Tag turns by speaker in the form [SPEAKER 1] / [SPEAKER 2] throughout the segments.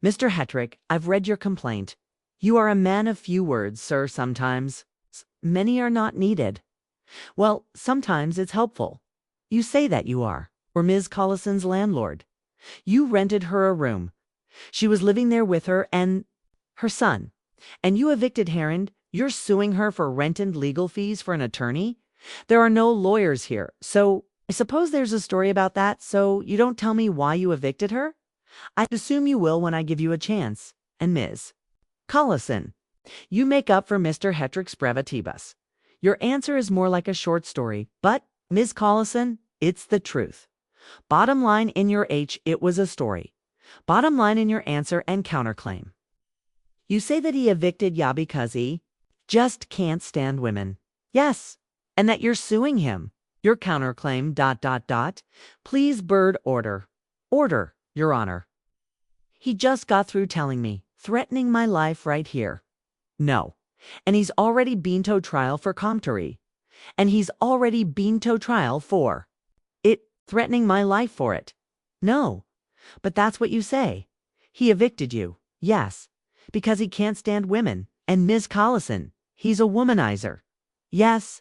[SPEAKER 1] Mr. Hetrick, I've read your complaint. You are a man of few words, sir, sometimes. Many are not needed. Well, sometimes it's helpful. You say that you are, or Ms. Collison's landlord. You rented her a room. She was living there with her and her son. And you evicted her and you're suing her for rent and legal fees for an attorney? There are no lawyers here, so I suppose there's a story about that, so you don't tell me why you evicted her? I assume you will when I give you a chance. And Ms. Collison, you make up for Mr. Hetrick's brevatibus. Your answer is more like a short story, but, Ms. Collison, it's the truth. Bottom line in your it was a story. Bottom line in your answer and counterclaim. You say that he evicted ya because he just can't stand women. Yes, and that you're suing him. Your counterclaim, ... Please bird order. Order, Your Honor. He just got through telling me, threatening my life right here. No. And he's already been to trial for comtery. And he's already been to trial for it, threatening my life for it. No. But that's what you say. He evicted you. Yes. Because he can't stand women. And Ms. Collison, he's a womanizer. Yes.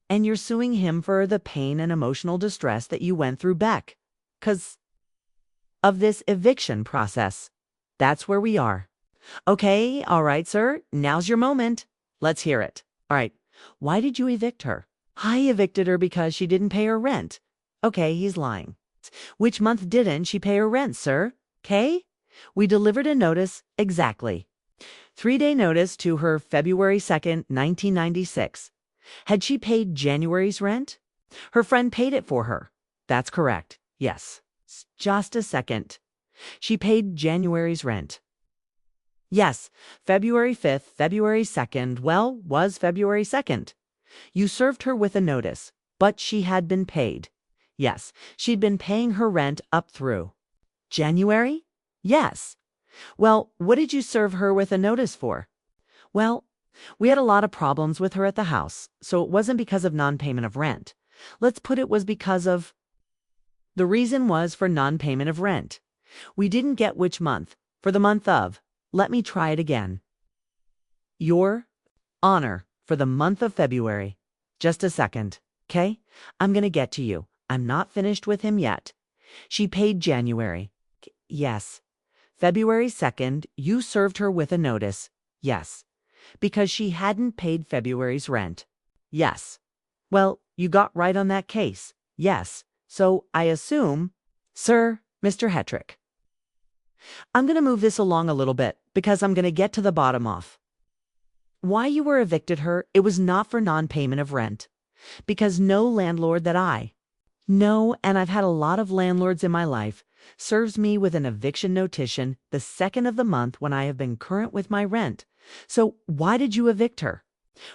[SPEAKER 1] And you're suing him for the pain and emotional distress that you went through, Beck. 'Cause of this eviction process. That's where we are. Okay, all right, sir. Now's your moment. Let's hear it. All right. Why did you evict her? I evicted her because she didn't pay her rent. Okay, he's lying. Which month didn't she pay her rent, sir? Okay? We delivered a notice exactly. 3-day notice to her February 2nd, 1996. Had she paid January's rent? Her friend paid it for her. That's correct. Yes. Just a second. She paid January's rent. Yes, February 5th, February 2nd, was February 2nd. You served her with a notice, but she had been paid. Yes, she'd been paying her rent up through January? Yes. Well, what did you serve her with a notice for? Well, we had a lot of problems with her at the house, so it wasn't because of non-payment of rent. Let's put it was because of... The reason was for non-payment of rent. We didn't get which month, for the month of... Let me try it again. Your Honor, for the month of February. Just a second, okay? I'm gonna get to you. I'm not finished with him yet. She paid January. Yes. February 2nd, you served her with a notice. Yes. Because she hadn't paid February's rent. Yes. Well, you got right on that case. Yes. So, I assume... Sir, Mr. Hetrick. I'm going to move this along a little bit because I'm going to get to the bottom of why you were evicted her. It was not for non-payment of rent. Because no landlord that I know, and I've had a lot of landlords in my life, serves me with an eviction notition the second of the month when I have been current with my rent. So why did you evict her?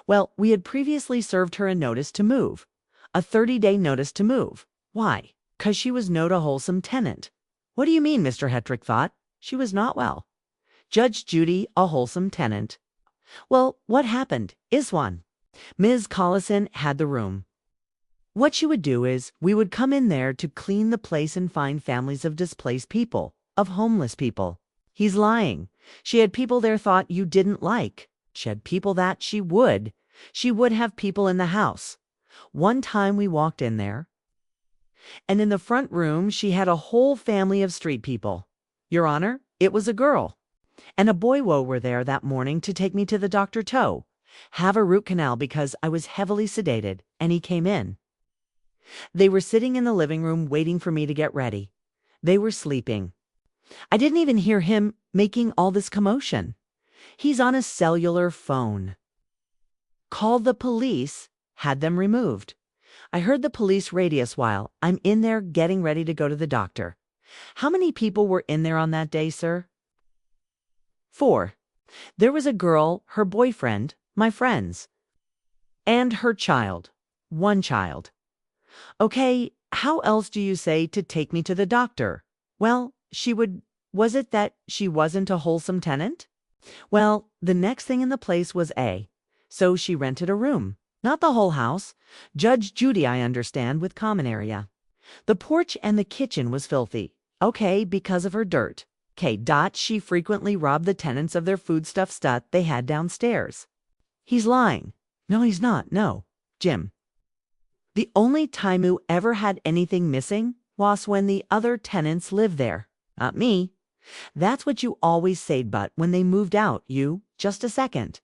[SPEAKER 1] Well, we had previously served her a notice to move. A 30-day notice to move. Why? 'Cause she was not a wholesome tenant. What do you mean, Mr. Hetrick thought? She was not well. Judge Judy, a wholesome tenant. Well, what happened is one. Ms. Collison had the room. What she would do is, we would come in there to clean the place and find families of displaced people, of homeless people. He's lying. She had people there thought you didn't like. She had people that she would. She would have people in the house. One time we walked in there, and in the front room she had a whole family of street people. Your Honor, it was a girl. And a boy were there that morning to take me to the doctor to have a root canal because I was heavily sedated, and he came in. They were sitting in the living room waiting for me to get ready. They were sleeping. I didn't even hear him making all this commotion. He's on a cellular phone. Called the police, had them removed. I heard the police radius while I'm in there getting ready to go to the doctor. How many people were in there on that day, sir? 4. There was a girl, her boyfriend, my friends, and her child. 1 child. Okay, how else do you say to take me to the doctor? Well, she would... Was it that she wasn't a wholesome tenant? Well, the next thing in the place was A. So she rented a room. Not the whole house. Judge Judy, I understand, with common area. The porch and the kitchen was filthy. Okay, because of her dirt. K. She frequently robbed the tenants of their foodstuff stuff they had downstairs. He's lying. No, he's not. No. Jim. The only time you ever had anything missing was when the other tenants lived there. Not me. That's what you always said, but when they moved out, you, just a second.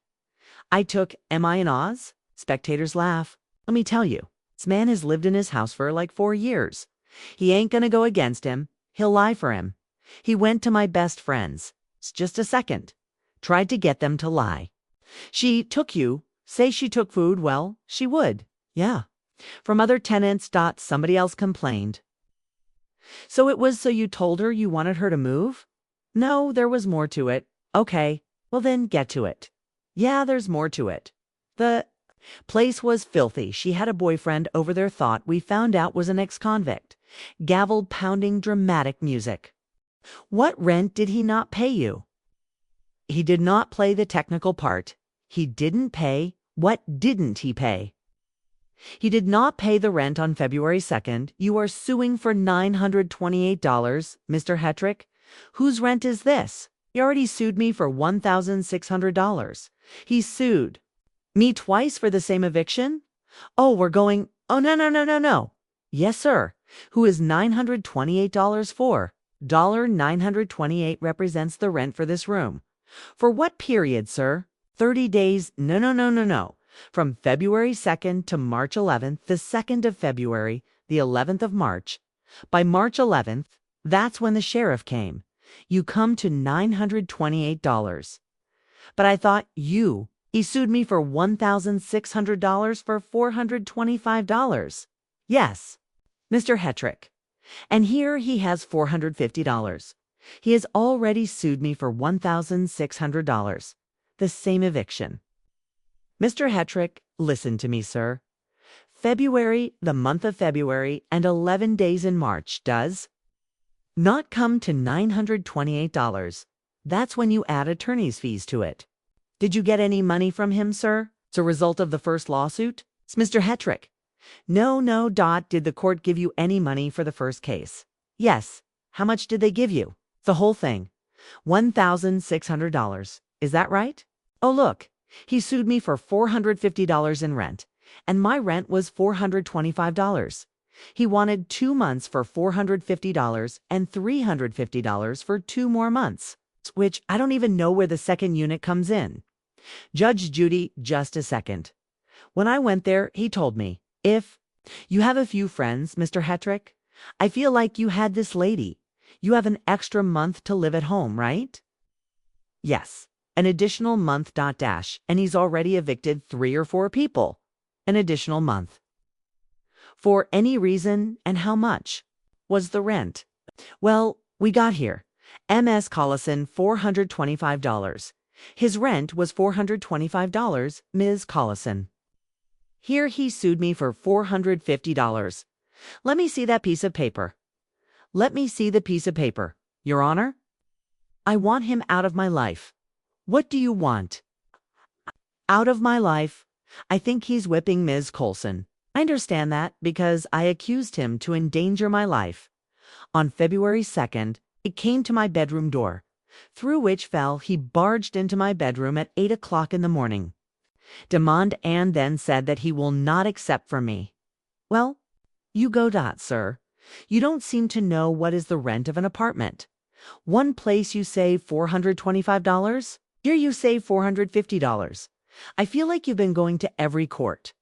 [SPEAKER 1] I took, am I in Oz? Spectators laugh. Let me tell you, this man has lived in his house for like 4 years. He ain't gonna go against him. He'll lie for him. He went to my best friends. It's just a second. Tried to get them to lie. She took you. Say she took food, well, she would. Yeah. From other tenants. Somebody else complained. So it was so you told her you wanted her to move? No, there was more to it. Okay, well then get to it. Yeah, there's more to it. The place was filthy. She had a boyfriend over there thought we found out was an ex-convict. Gavelled pounding dramatic music. What rent did he not pay you? He did not play the technical part. He didn't pay. What didn't he pay? He did not pay the rent on February 2nd. You are suing for $928, Mr. Hetrick. Whose rent is this? He already sued me for $1,600. He sued me twice for the same eviction? Oh, we're going, oh, no. Yes, sir. Who is $928 for? $928 represents the rent for this room. For what period, sir? 30 days. No. From February 2nd to March 11th, the 2nd of February, the 11th of March. By March 11th, that's when the sheriff came. You come to $928. But I thought he sued me for $1,600 for $425. Yes, Mr. Hetrick. And here he has $450. He has already sued me for $1,600. The same eviction. Mr. Hetrick, listen to me, sir. February, the month of February, and 11 days in March does not come to $928. That's when you add attorney's fees to it. Did you get any money from him, sir? As a result of the first lawsuit? It's Mr. Hetrick. No. Did the court give you any money for the first case? Yes. How much did they give you? The whole thing. $1,600. Is that right? Oh, look. He sued me for $450 in rent, and my rent was $425. He wanted 2 months for $450 and $350 for 2 more months, which I don't even know where the second unit comes in. Judge Judy, just a second. When I went there, he told me, if you have a few friends, Mr. Hetrick, I feel like you had this lady. You have an extra month to live at home, right? Yes. An additional month. And he's already evicted 3 or 4 people. An additional month. For any reason, and how much was the rent? Well, we got here. M.S. Collison, $425. His rent was $425, Ms. Collison. Here he sued me for $450. Let me see that piece of paper. Let me see the piece of paper, Your Honor. I want him out of my life. What do you want? Out of my life. I think he's whipping Ms. Colson. I understand that because I accused him to endanger my life. On February 2nd, it came to my bedroom door, through which he barged into my bedroom at 8 o'clock in the morning. Demand and then said that he will not accept from me. Well, you go, sir. You don't seem to know what is the rent of an apartment. One place you say $425. Here you say $450. I feel like you've been going to every court.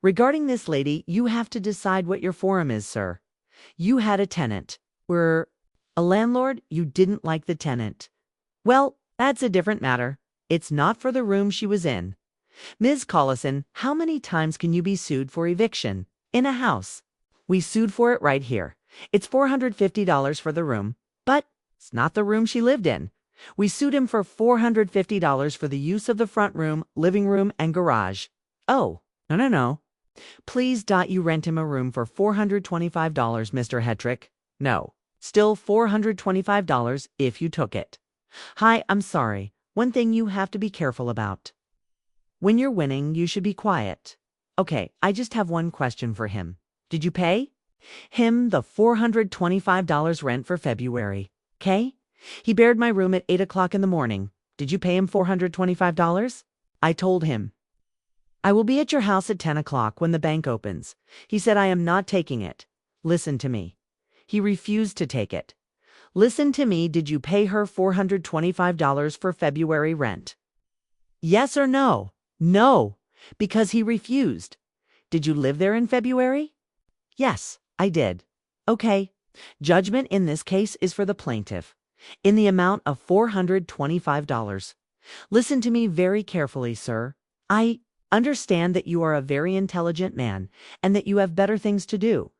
[SPEAKER 1] Regarding this lady, you have to decide what your forum is, sir. You had a tenant. Were a landlord, you didn't like the tenant. Well, that's a different matter. It's not for the room she was in. Ms. Collison, how many times can you be sued for eviction in a house? We sued for it right here. It's $450 for the room, but it's not the room she lived in. We sued him for $450 for the use of the front room, living room, and garage. Oh, no. Please, you rent him a room for $425, Mr. Hetrick. No, still $425 if you took it. Hi, I'm sorry. One thing you have to be careful about. When you're winning, you should be quiet. Okay, I just have one question for him. Did you pay him the $425 rent for February? Okay? He bared my room at 8 o'clock in the morning. Did you pay him $425? I told him. I will be at your house at 10 o'clock when the bank opens. He said I am not taking it. Listen to me. He refused to take it. Listen to me, did you pay her $425 for February rent? Yes or no? No, because he refused. Did you live there in February? Yes, I did. Okay. Judgment in this case is for the plaintiff, in the amount of $425. Listen to me very carefully, sir. I understand that you are a very intelligent man and that you have better things to do.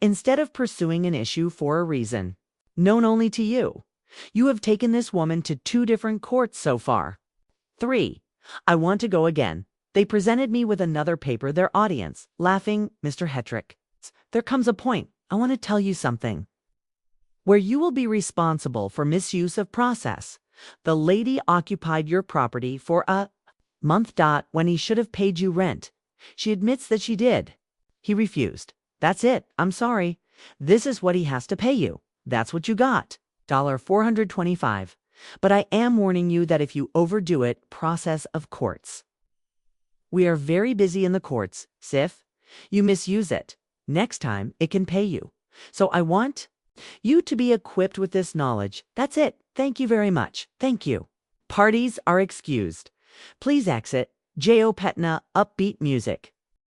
[SPEAKER 1] Instead of pursuing an issue for a reason known only to you, you have taken this woman to 2 different courts so far. 3. I want to go again. They presented me with another paper, their audience, laughing, Mr. Hetrick. There comes a point, I want to tell you something, where you will be responsible for misuse of process. The lady occupied your property for a month when he should have paid you rent. She admits that she did. He refused. That's it. I'm sorry. This is what he has to pay you. That's what you got. $425. But I am warning you that if you overdo it, process of courts. We are very busy in the courts, Sif. You misuse it. Next time, it can pay you. So I want you to be equipped with this knowledge. That's it. Thank you very much. Thank you. Parties are excused. Please exit. J.O. Petna, upbeat music.